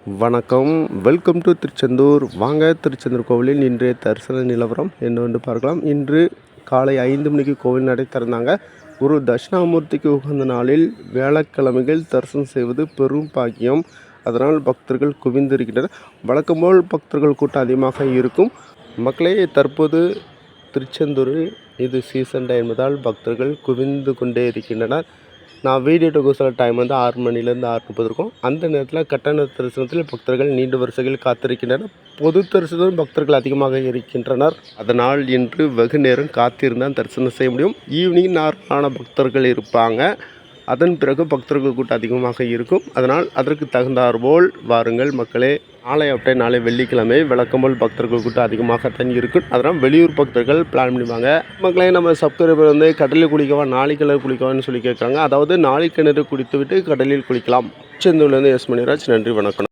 வணக்கம். Welcome to Tiruchendur. வாங்க, திருச்செந்தூர் கோவிலில் இன்றைய தரிசன நிலவரம் என்னவென்று பார்க்கலாம். இன்று காலை 5 மணிக்கு கோவில் நடை திறந்தாங்க. ஒரு தட்சிணாமூர்த்திக்கு உகந்த நாளில் வியாழக்கிழமைகள் தரிசனம் செய்வது பெரும் பாக்கியம். அதனால் பக்தர்கள் குவிந்திருக்கின்றனர். வழக்கம்போல் பக்தர்கள் கூட்டம் அதிகமாக இருக்கும். மக்களே, தற்போது திருச்செந்தூரில் இது சீசன் டைம் என்பதால் பக்தர்கள் குவிந்து கொண்டே இருக்கின்றனர். நான் வீடியோ எடுக்க சொல்ல டைம் வந்து 6 மணிலேருந்து 6:30 இருக்கும். அந்த நேரத்தில் கட்டண தரிசனத்தில் பக்தர்கள் நீண்ட வரிசையில் காத்திருக்கின்றனர். பொது தரிசனம் பக்தர்கள் அதிகமாக இருக்கின்றனர். அதனால் இன்று வெகு நேரம் காத்திருந்தான் தரிசனம் செய்ய முடியும். ஈவினிங் நார்மலான பக்தர்கள் இருப்பாங்க. அதன் பிறகு பக்தர்கள் கூட்டம் அதிகமாக இருக்கும். அதனால் அதற்கு தகுந்தாற்போல் வாருங்கள் மக்களே. நாளை வெள்ளிக்கிழமை வழக்கம்போல் பக்தர்கள் கூட்டம் அதிகமாகத்தான் இருக்கும். அதனால் வெளியூர் பக்தர்கள் பிளான் பண்ணிவாங்க. மக்களே, நம்ம சப்ஸ்கிரைபர் வந்து கடலில் குளிக்கவா நாளைக்கிழமை குளிக்கவான்னு சொல்லி கேட்குறாங்க. அதாவது நாளைக்கிணறு குடித்து விட்டு கடலில் குளிக்கலாம். திருச்செந்தூர்லேருந்து எஸ் மணிராஜ். நன்றி, வணக்கம்.